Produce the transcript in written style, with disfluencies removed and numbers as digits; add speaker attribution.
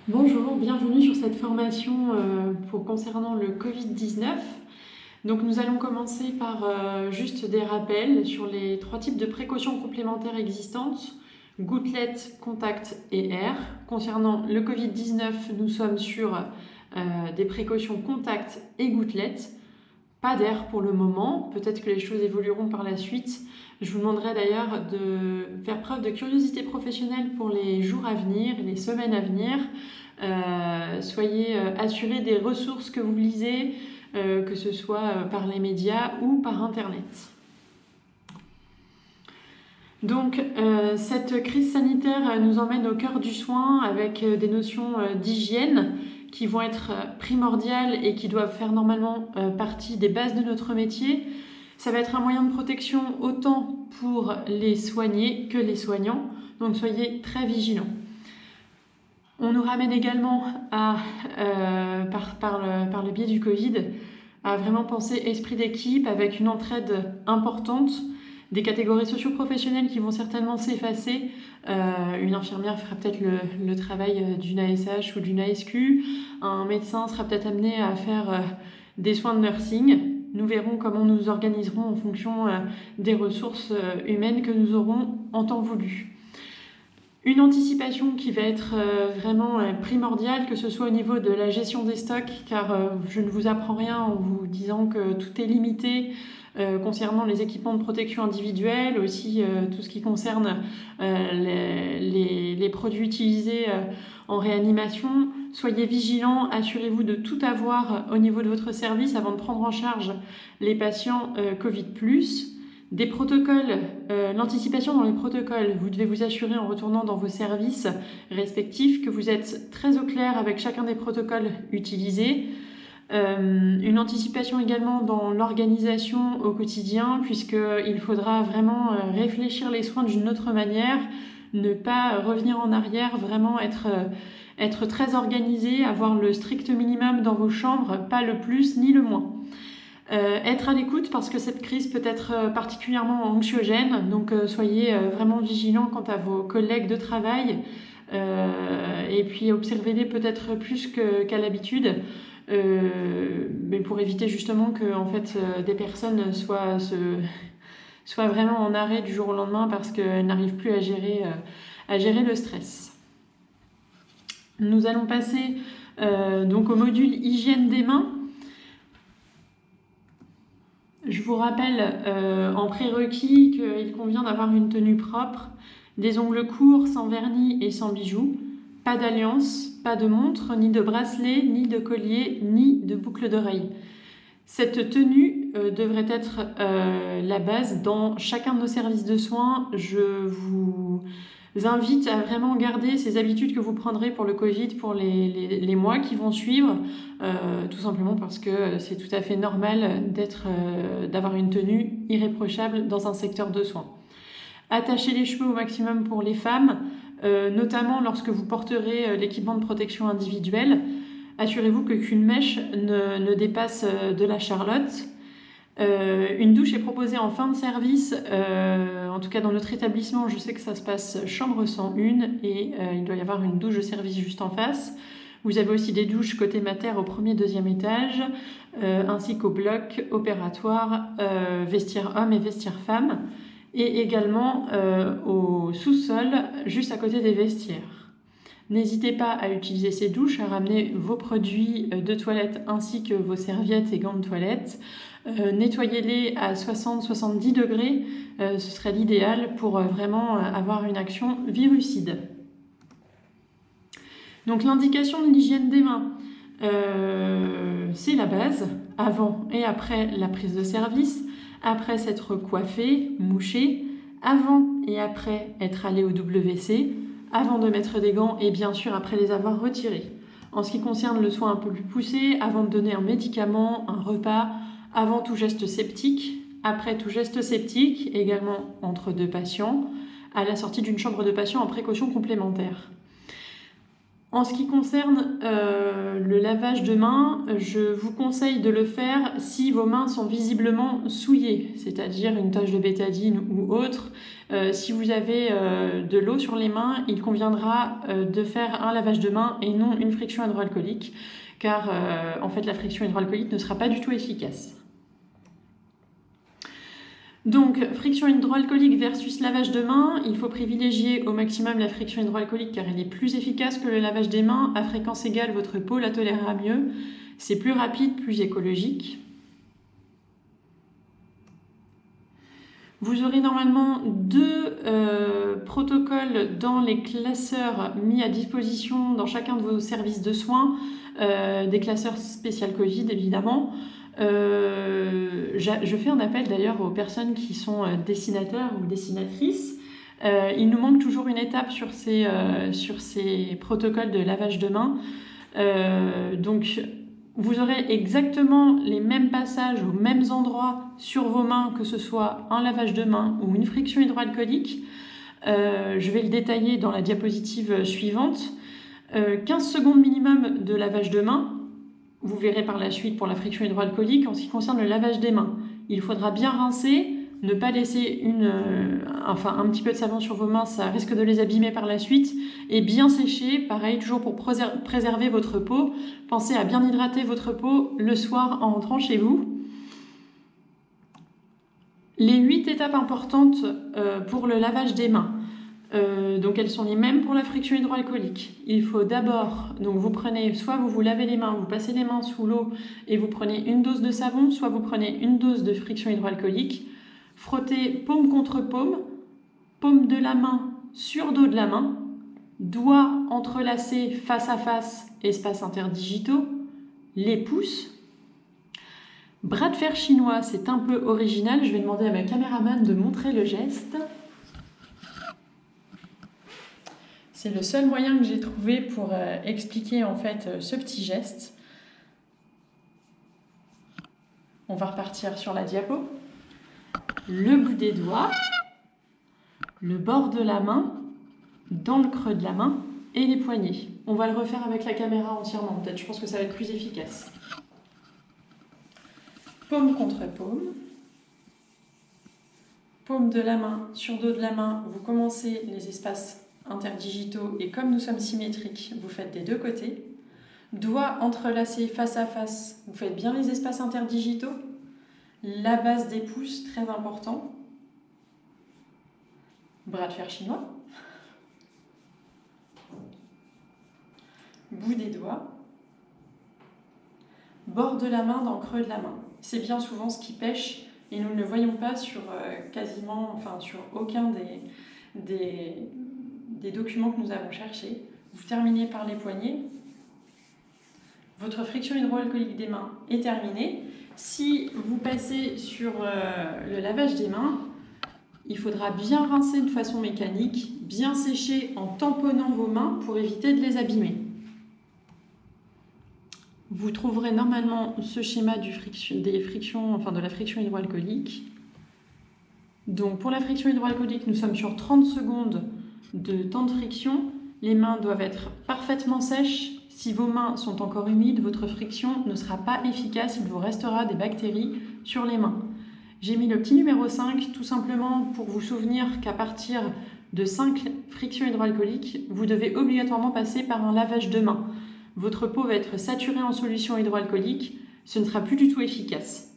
Speaker 1: Bonjour, bienvenue sur cette formation concernant le Covid-19. Donc nous allons commencer par juste des rappels sur les 3 types de précautions complémentaires existantes, gouttelettes, contact et air. Concernant le Covid-19, nous sommes sur des précautions contact et gouttelettes. Pas d'air pour le moment, peut-être que les choses évolueront par la suite. Je vous demanderai d'ailleurs de faire preuve de curiosité professionnelle pour les jours à venir et les semaines à venir. Soyez assurés des ressources que vous lisez, que ce soit par les médias ou par Internet. Donc cette crise sanitaire nous emmène au cœur du soin avec des notions d'hygiène qui vont être primordiales et qui doivent faire normalement partie des bases de notre métier. Ça va être un moyen de protection autant pour les soignés que les soignants, donc soyez très vigilants. On nous ramène également par le biais du Covid à vraiment penser esprit d'équipe avec une entraide importante, des catégories socio-professionnelles qui vont certainement s'effacer. Une infirmière fera peut-être le travail d'une ASH ou d'une ASQ. Un médecin sera peut-être amené à faire des soins de nursing. Nous verrons comment nous nous organiserons en fonction des ressources humaines que nous aurons en temps voulu. Une anticipation qui va être vraiment primordiale, que ce soit au niveau de la gestion des stocks, car je ne vous apprends rien en vous disant que tout est limité concernant les équipements de protection individuelle, aussi tout ce qui concerne les produits utilisés en réanimation. Soyez vigilants, assurez-vous de tout avoir au niveau de votre service avant de prendre en charge les patients Covid+. Des protocoles, l'anticipation dans les protocoles, vous devez vous assurer en retournant dans vos services respectifs que vous êtes très au clair avec chacun des protocoles utilisés. Une anticipation également dans l'organisation au quotidien, puisqu'il faudra vraiment réfléchir les soins d'une autre manière, ne pas revenir en arrière, vraiment être très organisé, avoir le strict minimum dans vos chambres, pas le plus ni le moins. Être à l'écoute parce que cette crise peut être particulièrement anxiogène, donc soyez vraiment vigilants quant à vos collègues de travail et puis observez-les peut-être plus qu'à l'habitude, mais pour éviter justement que en fait, des personnes soient vraiment en arrêt du jour au lendemain parce qu'elles n'arrivent plus à gérer le stress. Nous allons passer donc au module hygiène des mains. Je vous rappelle en prérequis qu'il convient d'avoir une tenue propre, des ongles courts, sans vernis et sans bijoux, pas d'alliance, pas de montre, ni de bracelet, ni de collier, ni de boucle d'oreille. Cette tenue devrait être la base dans chacun de nos services de soins. Je vous invite à vraiment garder ces habitudes que vous prendrez pour le Covid, pour les mois qui vont suivre, tout simplement parce que c'est tout à fait normal d'avoir une tenue irréprochable dans un secteur de soins. Attachez les cheveux au maximum pour les femmes, notamment lorsque vous porterez l'équipement de protection individuelle. Assurez-vous qu'une mèche ne dépasse de la charlotte. Une douche est proposée en fin de service, en tout cas dans notre établissement, je sais que ça se passe chambre 101 et il doit y avoir une douche de service juste en face. Vous avez aussi des douches côté mater au 1er, 2e étage, ainsi qu'au bloc opératoire, vestiaire homme et vestiaire femme, et également au sous-sol, juste à côté des vestiaires. N'hésitez pas à utiliser ces douches, à ramener vos produits de toilette ainsi que vos serviettes et gants de toilette. Nettoyez-les à 60-70 degrés, ce serait l'idéal pour vraiment avoir une action virucide. Donc l'indication de l'hygiène des mains, c'est la base, avant et après la prise de service, après s'être coiffé, mouché, avant et après être allé au WC, avant de mettre des gants et bien sûr après les avoir retirés. En ce qui concerne le soin un peu plus poussé, avant de donner un médicament, un repas, avant tout geste septique, après tout geste septique, également entre 2 patients, à la sortie d'une chambre de patient en précaution complémentaire. En ce qui concerne le lavage de mains, je vous conseille de le faire si vos mains sont visiblement souillées, c'est-à-dire une tache de bétadine ou autre. Si vous avez de l'eau sur les mains, il conviendra de faire un lavage de mains et non une friction hydroalcoolique, car en fait la friction hydroalcoolique ne sera pas du tout efficace. Donc, friction hydroalcoolique versus lavage de mains, il faut privilégier au maximum la friction hydroalcoolique car elle est plus efficace que le lavage des mains. À fréquence égale, votre peau la tolérera mieux. C'est plus rapide, plus écologique. Vous aurez normalement deux protocoles dans les classeurs mis à disposition dans chacun de vos services de soins, des classeurs spécial Covid évidemment. Je fais un appel d'ailleurs aux personnes qui sont dessinateurs ou dessinatrices. Il nous manque toujours une étape sur ces protocoles de lavage de mains. Donc vous aurez exactement les mêmes passages aux mêmes endroits sur vos mains, que ce soit un lavage de mains ou une friction hydroalcoolique. Je vais le détailler dans la diapositive suivante. 15 secondes minimum de lavage de mains. Vous verrez par la suite pour la friction hydroalcoolique. En ce qui concerne le lavage des mains, il faudra bien rincer, ne pas laisser un petit peu de savon sur vos mains, ça risque de les abîmer par la suite, et bien sécher, pareil, toujours pour préserver votre peau. Pensez à bien hydrater votre peau le soir en rentrant chez vous. Les 8 étapes importantes pour le lavage des mains. Donc elles sont les mêmes pour la friction hydroalcoolique. Il faut d'abord, donc vous prenez, soit vous vous lavez les mains, vous passez les mains sous l'eau et vous prenez une dose de savon, soit vous prenez une dose de friction hydroalcoolique. Frottez paume contre paume, paume de la main sur dos de la main, doigts entrelacés face à face, espaces interdigitaux, les pouces. Bras de fer chinois, c'est un peu original, je vais demander à ma caméraman de montrer le geste. C'est le seul moyen que j'ai trouvé pour expliquer en fait ce petit geste. On va repartir sur la diapo. Le bout des doigts, le bord de la main, dans le creux de la main et les poignets. On va le refaire avec la caméra entièrement, peut-être, je pense que ça va être plus efficace. Paume contre paume. Paume de la main sur dos de la main, vous commencez les espaces interdigitaux et comme nous sommes symétriques, vous faites des deux côtés. Doigts entrelacés face à face, vous faites bien les espaces interdigitaux. La base des pouces, très important. Bras de fer chinois. Bout des doigts. Bord de la main dans le creux de la main. C'est bien souvent ce qui pêche et nous ne le voyons pas sur sur aucun des documents que nous avons cherchés. Vous terminez par les poignets. Votre friction hydroalcoolique des mains est terminée. Si vous passez sur le lavage des mains, il faudra bien rincer de façon mécanique, bien sécher en tamponnant vos mains pour éviter de les abîmer. Vous trouverez normalement ce schéma de la friction hydroalcoolique. Donc pour la friction hydroalcoolique, nous sommes sur 30 secondes de temps de friction. Les mains doivent être parfaitement sèches. Si vos mains sont encore humides, votre friction ne sera pas efficace, il vous restera des bactéries sur les mains. J'ai mis le petit numéro 5 tout simplement pour vous souvenir qu'à partir de 5 frictions hydroalcooliques, vous devez obligatoirement passer par un lavage de mains. Votre peau va être saturée en solution hydroalcoolique, ce ne sera plus du tout efficace.